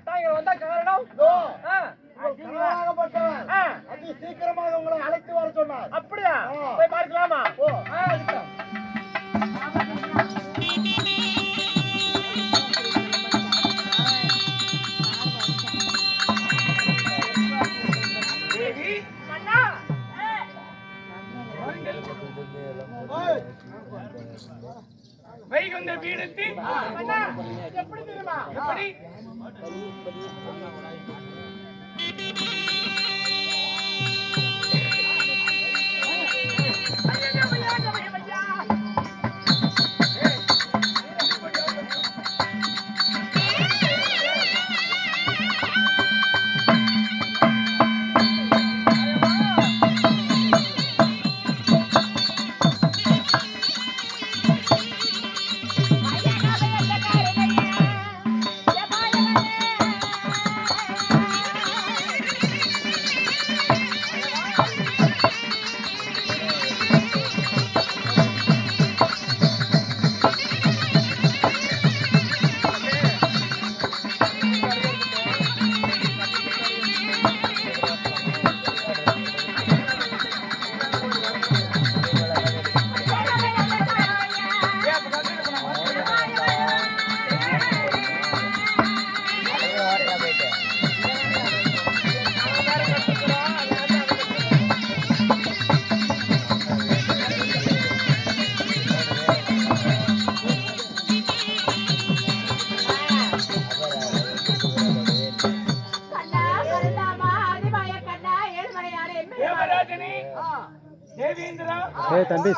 தாங்கள் வந்தா காரணம் அதி சீக்கிரமாக உங்களை அழைத்து வர சொன்னார். அப்படியா? போய் பார்க்கலாமா? வைகுந்த பீடத்தில் எப்படி தெரியுமா? எப்படி தம்பி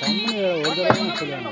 கம்மி ஒரு தடவை சொல்லுவாங்க.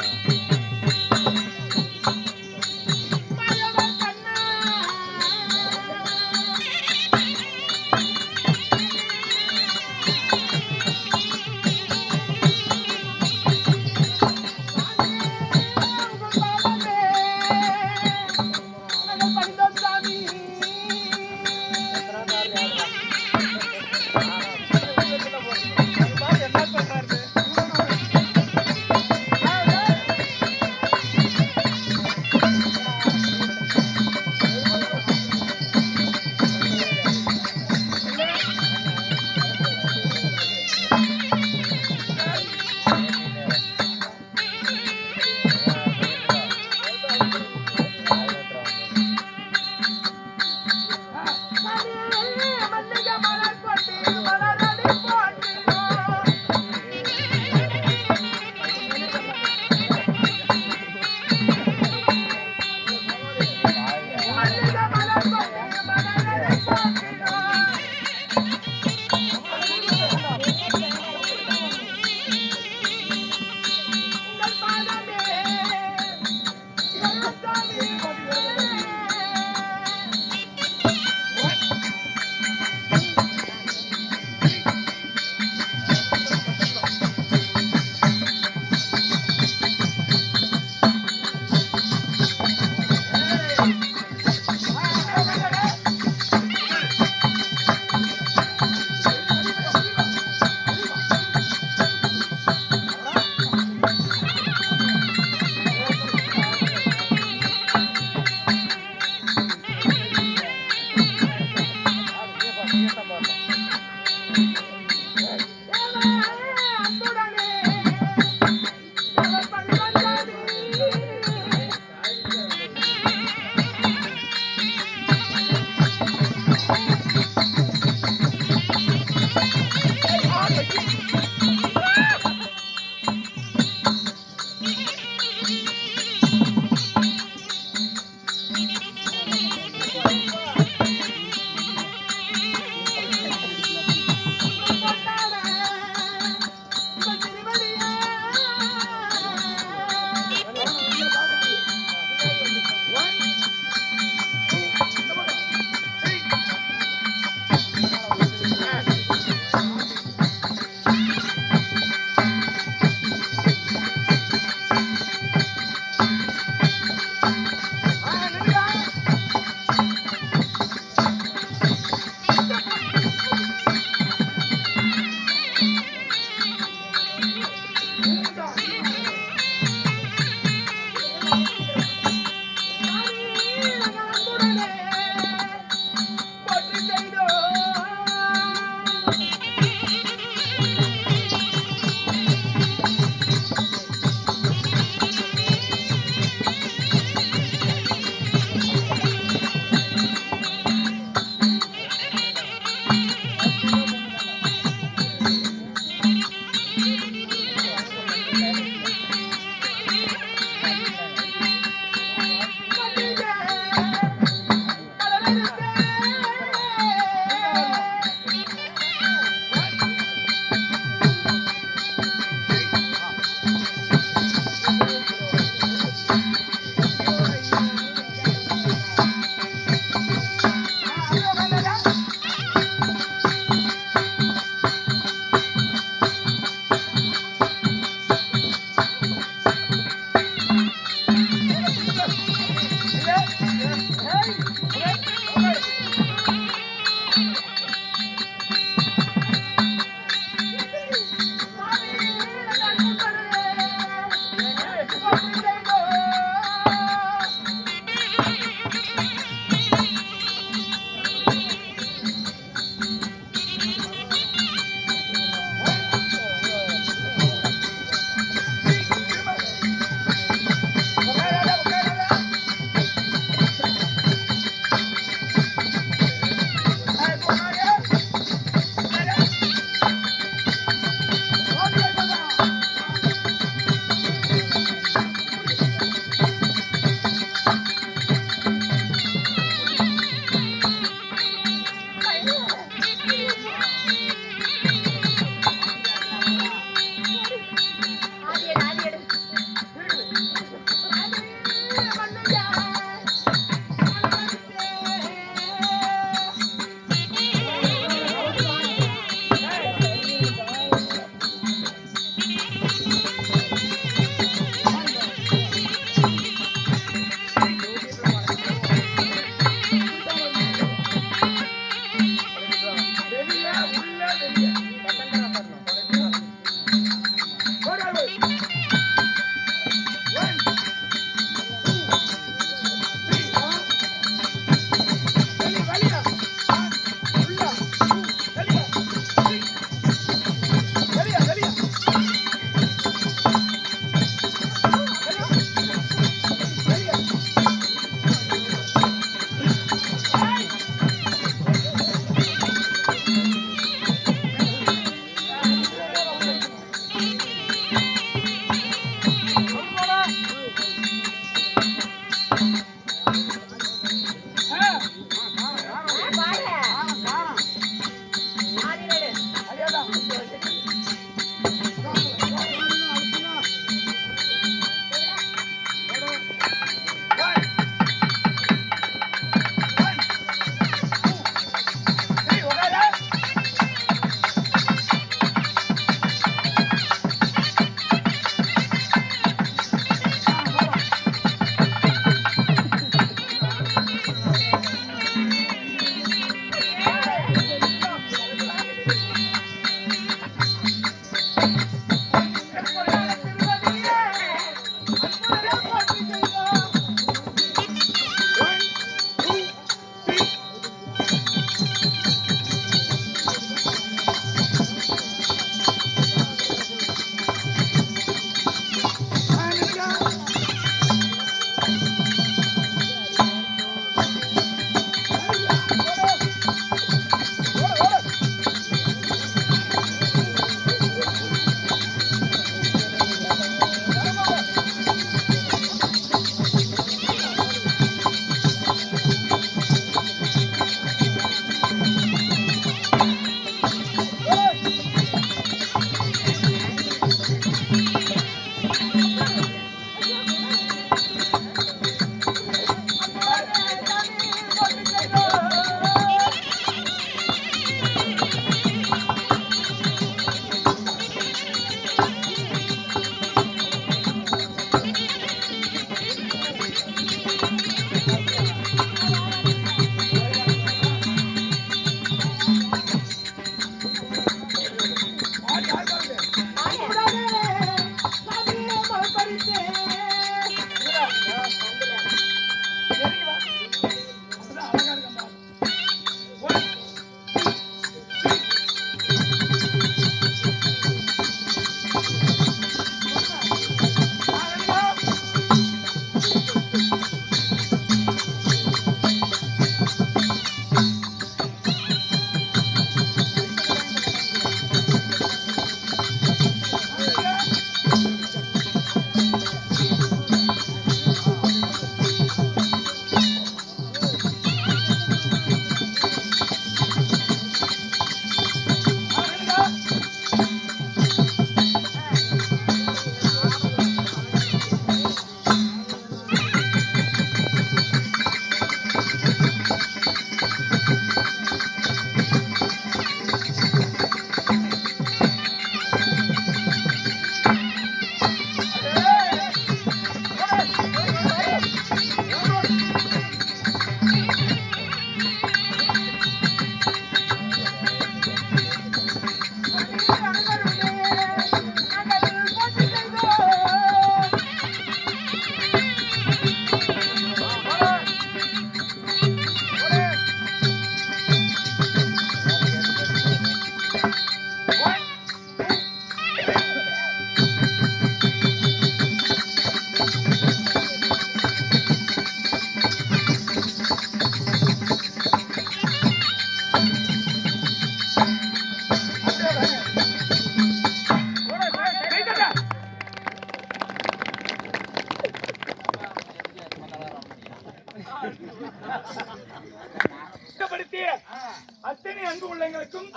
அத்தனை அன்பு உள்ளங்களுக்கும்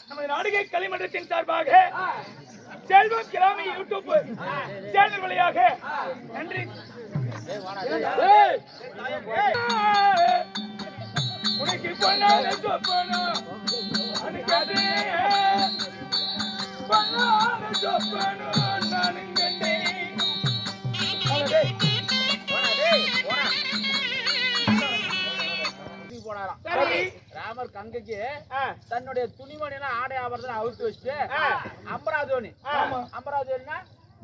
நமது நாடுகை கலைமன்றத்தின் சார்பாக செல்வம் கிராமி யூடியூப் சேனல் வழியாக நன்றி. உனக்கு பொண்ணான சொப்பனம் அனுக்காதே பொண்ணான சொப்பனம் நானும் கண்டேன். ராமர் கங்கைக்கு தன்னுடைய துணிமணினா ஆடை ஆபரணத்தை அவுத்து வச்சுட்டு அம்பராதோனினா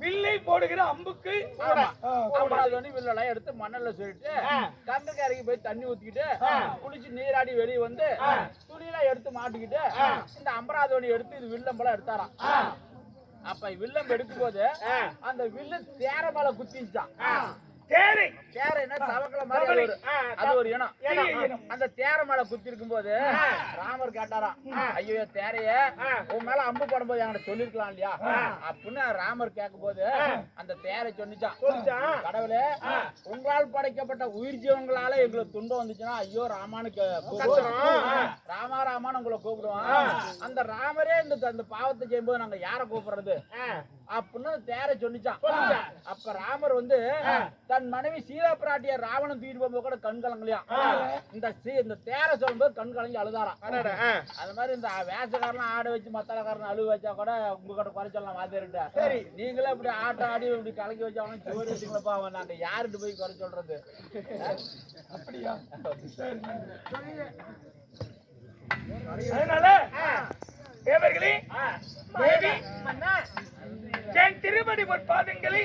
வில்லை போடுகிற அம்புக்கு அம்பராதோனி வில்லெல்லாம் எடுத்து மண்ணல்ல சொல்லிட்டு கங்கைக்கு இறங்கி போய் தண்ணி ஊத்திக்கிட்டு குளிச்சு நீராடி வெளியே வந்து துணியெல்லாம் எடுத்து மாட்டிக்கிட்டு இந்த அம்பராதோனி எடுத்து இது வில்லம்பெல்லாம் எடுத்தாராம். அப்ப வில்லம் எடுக்கும் போது அந்த வில்லு தேர மேல குத்திச்சான். தேரைன்னா தவக்கல மாதிரி அது ஒரு இனம். அந்த தேர மேல குத்தி இருக்கும் போது ராமர் கேட்டாராம், ஐயோ தேரைய உன் மேல அம்பு போடும்போது என்கிட்ட சொல்லிருக்கலாம் இல்லையா அப்படின்னு ராமர் கேட்கும் போது அந்த தேரை சொன்னிச்சான், கடவுளே உங்களால் படைக்கப்பட்ட உயிர் ஜீவங்களால எங்களுக்கு துன்பம் வந்துச்சுன்னா ஐயோ ராமான்னு ராமா ராமான்னு உங்களை கூப்பிடுவோம். அந்த ராமரே இந்த பாவத்தை செய்யும்போது நாங்க யார கூப்பிடுறது அப்படின்னு தேரை சொன்னிச்சான். அப்ப ராமர் வந்து தன் மனைவி சீதா பிராட்டியார் ராவணன் தூக்கிட்டு போகும்போது கூட கண் கலங்கலையா இந்த தேர சொல்லும்போது கண் கலங்கி அழுதாராம். அது மாதிரி இந்த வேஷக்காரன் ஆட வச்சு மத்தாளக்காரன் அழுவ வச்சா கூட உங்ககிட்ட குறை சொல்லலாம் வாத்தியார்கிட்ட. சரி நீங்களே இப்படி ஆட்டம் ஆடி இப்படி கலக்கி வச்சாலும் சோறு வச்சுங்களப்பா அவன் நாங்க யாருட்டு போய் குறை சொல்றது? அப்படியா? அதனால தேவர்களே தேவி என் திருமணி பொற்பாதங்களை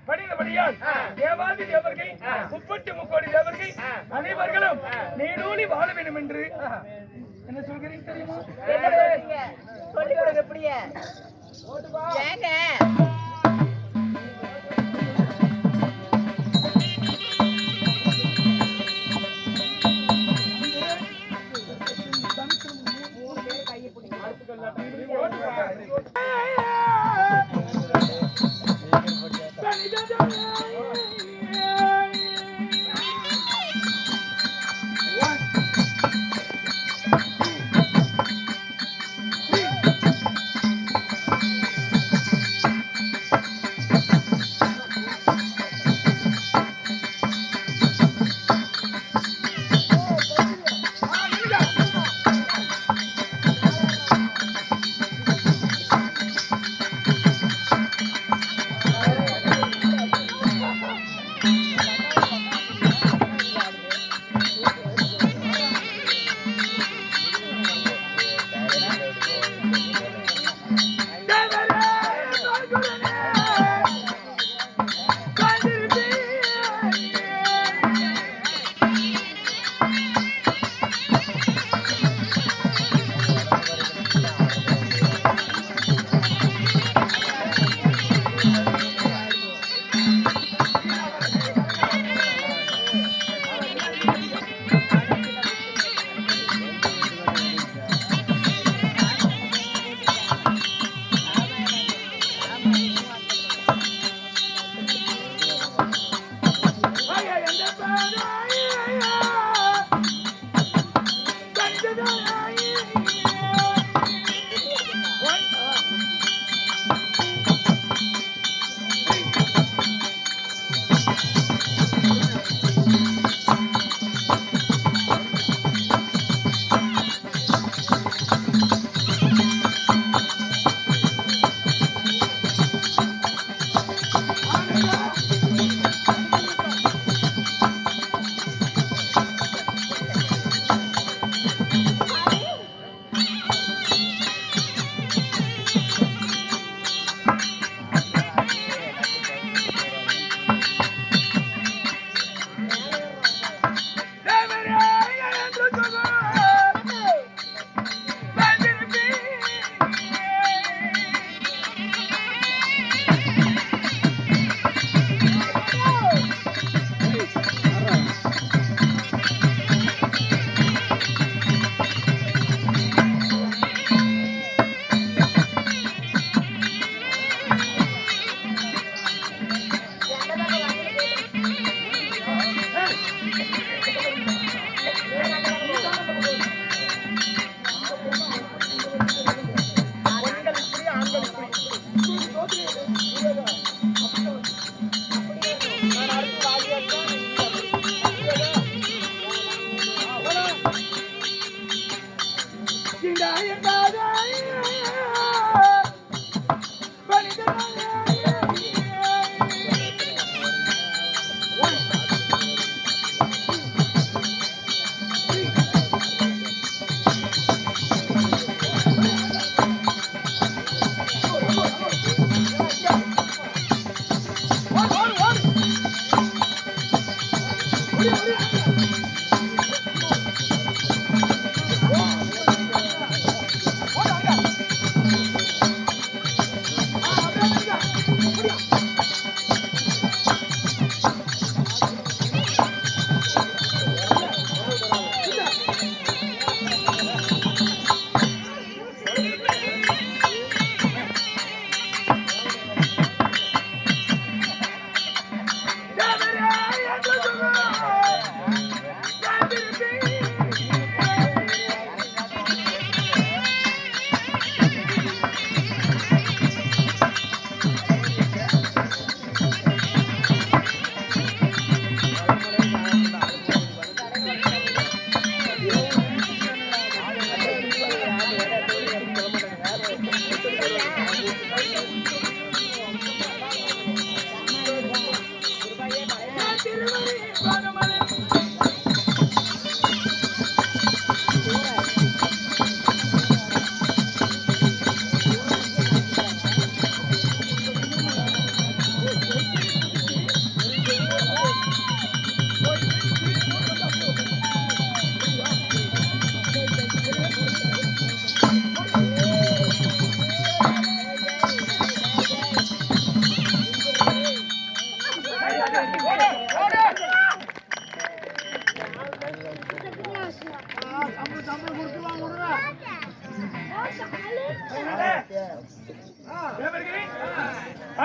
பணிந்தபடியால் தேவாதி தேவர்கள் 33 தேவர்கள் அனைவர்களும் நீடூழி வாழ வேண்டும் என்று என்ன சொல்கிறீங்க தெரியுமா? சொல்லி கொடுங்க எப்படியே ஏங்க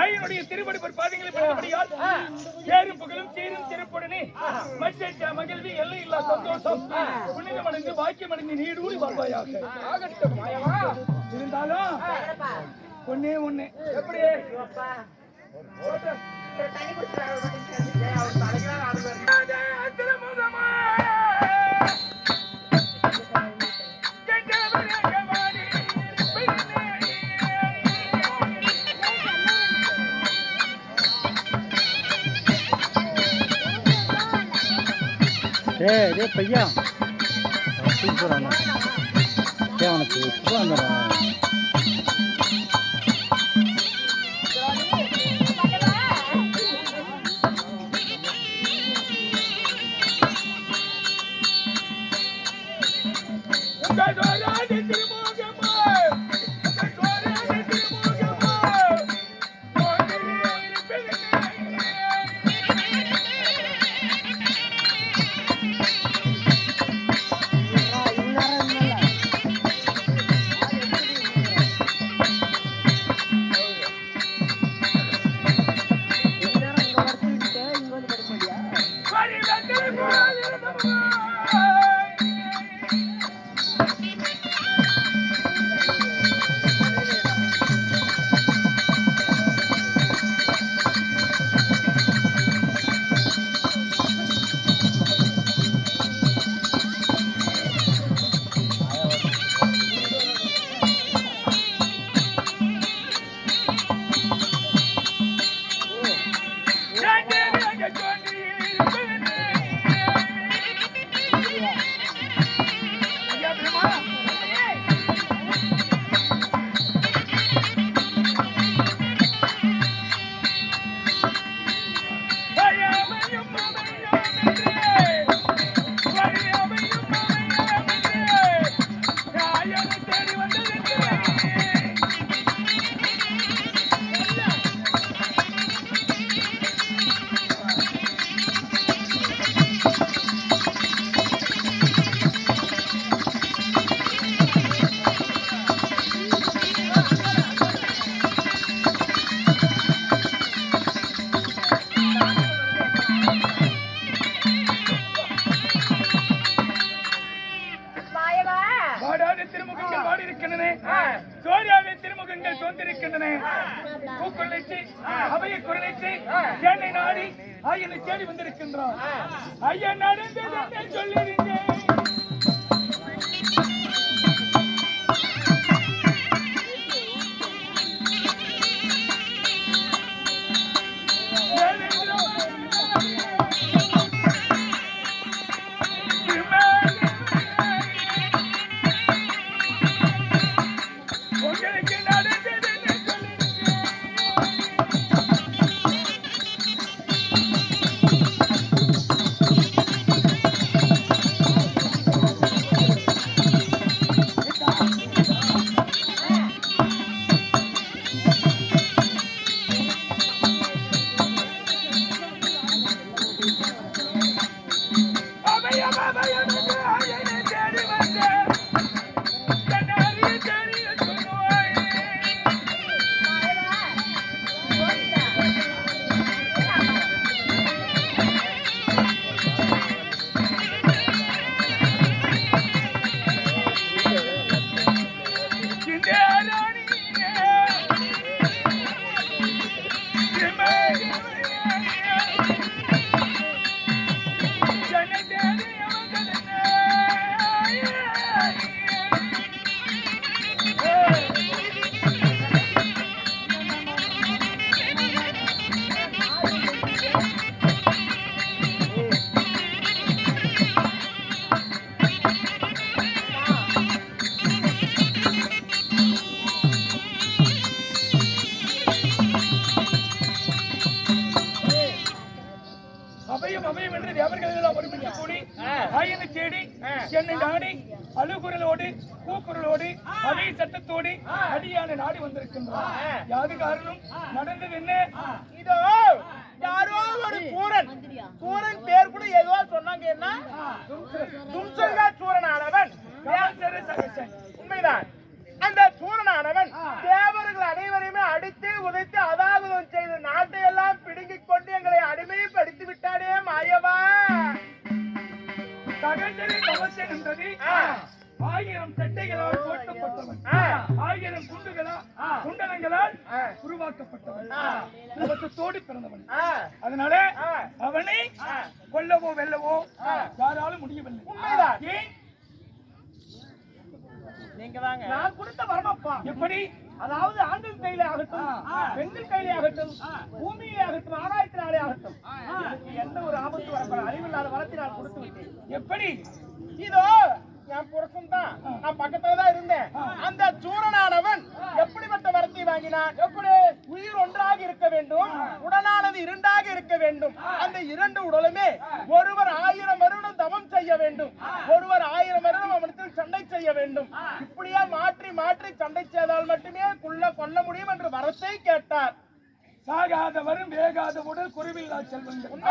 ஐயனுடைய திருப்படி பாதங்களை படுத்தபடியால் ஏறும் புகழும் சீரும் சிறப்புடனே மச்ச மகிழ்வி எல்லை இல்லா சந்தோஷம் புனிதமடைந்து பாக்கியமடைந்து நீடூடி வாழ்வாயாக. இருந்தாலும் ஒண்ணே ஒண்ணு எப்படி தண்ணி குடிச்சு அவர் தலைக்கலாம் டேய் பையா சூப்பரான அவனுக்கு இப்போ வந்துடும். திருமுகங்கள் சொந்திருக்கின்றன. பூக்குள்ளைச்சி அவைய குரலைச்சி என்னை நாடி ஐயனை தேடி வந்திருக்கின்றான். ஐயன் நடந்தது சொல்லிருந்தேன். அபயம் என்று தேவர்கள் எல்லாம் ஒருமித்து கூடி ஆயனை தேடி என்னை நாடி அழுகுரலோடு கூக்குரலோடு அதே சத்தத்தோடு அடியான நாடி வந்திருக்கின்றார். யாது காரணம்? நடந்தது என்ன? இதோ யாரோ ஒரு சூரன் பேர் கூட ஏதோ சொன்னாங்க. என்ன? தும்சல்கா சூரனானவன். உண்மைதான். அந்த சூரனானவன் தேவர்கள் அனைவரையுமே அடித்து உதைத்து அதாகுதம் செய்து நாட்டை எல்லாம் பிடுங்கிக் கொண்டு எங்களை அடிமைப்படுத்தி விட்டானே மாயவா. சகஜரி கவசம் என்றது 1000 சட்டைகளால் போட்டப்பட்டவன், 1000 குண்டலங்களால் உருவாக்கப்பட்டவன், கவசத்தோடு பிறந்தவன். அதனால அவனை கொல்லவோ வெல்லவோ யாராலும் முடியவில்லை. உண்மைதான். ஏன்? நீங்க தாங்க நான் கொடுத்த வரமப்பா. எப்படி? அதாவது ஆண்கள் கையிலே ஆகட்டும், பெண்கள் கையிலே ஆகட்டும், பூமியிலே ஆகட்டும், ஆகாயத்தினாலே ஆகட்டும், எந்த ஒரு ஆபத்து வரப்பட அறிவில்லாத வரத்தினால் கொடுத்து விட்டேன். எப்படி? இதோ என் புருஷன் தான், நான் பக்கத்துலதான் இருந்தேன். அந்த சூரனானவன் எப்படிப்பட்ட வரத்தை வாங்கினான்? எப்படி? உயிர் ஒன்றாக இருக்க வேண்டும், உடலானது இரண்டாக இருக்க வேண்டும். அந்த இரண்டு உடலுமே ஒருவர் 1000 வருடம் தவம் செய்ய வேண்டும், ஒருவர் 1000 வருடம் அவனத்தில் சண்டை செய்ய வேண்டும். இப்படியே மாற்றி மாற்றி சண்டை செய்தால் மட்டுமே கொல்ல முடியும் என்று வரத்தை கேட்டார். சாகாத வரும் வேகாத உடல் குறைவில்லா செல்வங்கள்.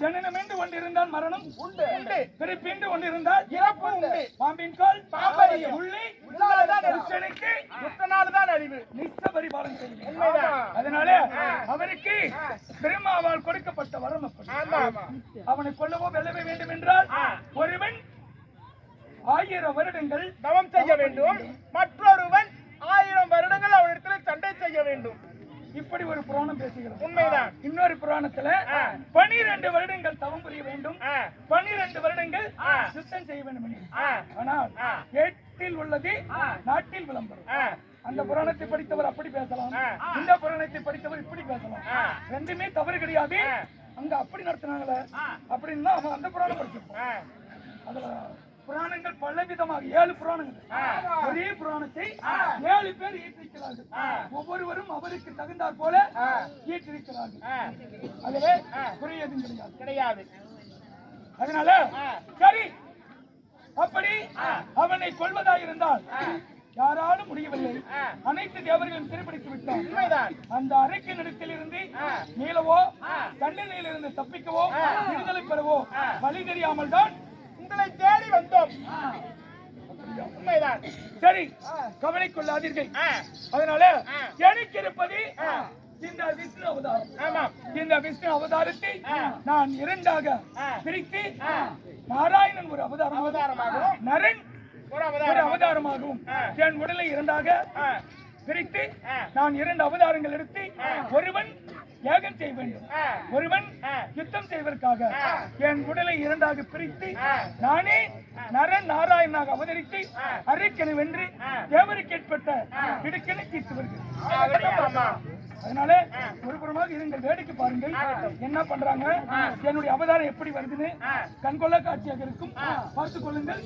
ஜனனம் என்று ஒன்று இருந்தால் மரணம் உண்டு, பிறப்பு என்று ஒன்று இருந்தால் இறப்பு உண்டு. பாம்பின் கால் பாம்பறியும், உள்ளே புத்தனால்தான் அறிவு. நிச்ச பரிபாலன் செய்யும். அதனால அவருக்கு பிரம்மாவால் கொடுக்கப்பட்ட வரம் அப்படி. அவனை கொல்லவோ வெல்லவே வேண்டும் என்றால் ஒருவன் 1000 வருடங்கள் தவம் செய்ய வேண்டும், மற்றொருவன் 1000 வருடங்கள் அவனிடத்தில் சண்டை செய்ய வேண்டும். இப்படி ஒரு புராணம் பேசுகிறது. உண்மைதான். இன்னொரு புராணத்துல 12 வருடங்கள் தவம் புரிய வேண்டும், 12 வருடங்கள் சுத்தம் செய்ய வேண்டும். ஆனால் 8 உள்ளது நாட்டில் விளம்பரம். அந்த புராணத்தை படித்தவர் அப்படி பேசலாம், இந்த புராணத்தை படித்தவர் இப்படி பேசலாம். ரெண்டுமே தவறு கிடையாது. அங்க அப்படி நடத்தினாங்களே அப்படின்னா அவன் அந்த புராணம் படிச்சிருப்பான். அதுல புராணங்கள் பல விதமாக 7 புராணங்கள், ஒரே புராணத்தை 7 பேர் இயற்றிருக்கிறார்கள். ஒவ்வொருவரும் அவருக்கு தகுந்தாற் போல இயற்றிருக்கிறார்கள். அதுவே குறையதும் கிடையாது. அதனால சரி, அப்படி அவனை கொள்வதாயிருந்தால் யாராலும் முடியவில்லை. அனைத்து தேவர்களும் திருப்பிடித்து விட்டார். அந்த அறைக்கு இடத்தில் இருந்து மீளவோ தண்டனையில் இருந்து தப்பிக்கவோ விடுதலை பெறவோ வழி தெரியாமல் தான் உங்களை தேடி வந்தோம். உண்மைதான். சரி, கவலை கொள்ளாதீர்கள். அதனால எனக்கு இருப்பது இந்த விஷ்ணு அவதாரம். இந்த விஷ்ணு அவதாரத்தை நான் 2ஆக பிரித்து நாராயணன் ஒரு அவதாரமாகவும் நரன் ஒரு அவதாரமாகவும் என் உடலை 2ஆக பிரித்து நான் 2 அவதாரங்கள் எடுத்து ஒருவன் யாகம் செய்ய வேண்டும், ஒருவன் யுத்தம் செய்வதற்காக என் உடலை 2ஆக பிரித்து நானே நரன் நாராயணனாக அவதரித்து அரைக்கனை வென்று தேவருக்கு ஏற்பட்ட இடுக்கனை தீர்த்து வருகிறேன். அதனால ஒரு புறமாக இருங்கள், வேடிக்கை பாருங்கள் என்ன பண்றாங்க, என்னுடைய அவதாரம் எப்படி வருதுன்னு கண்கொள்ளா காட்சியாக இருக்கும். பார்த்துக் கொள்ளுங்கள்.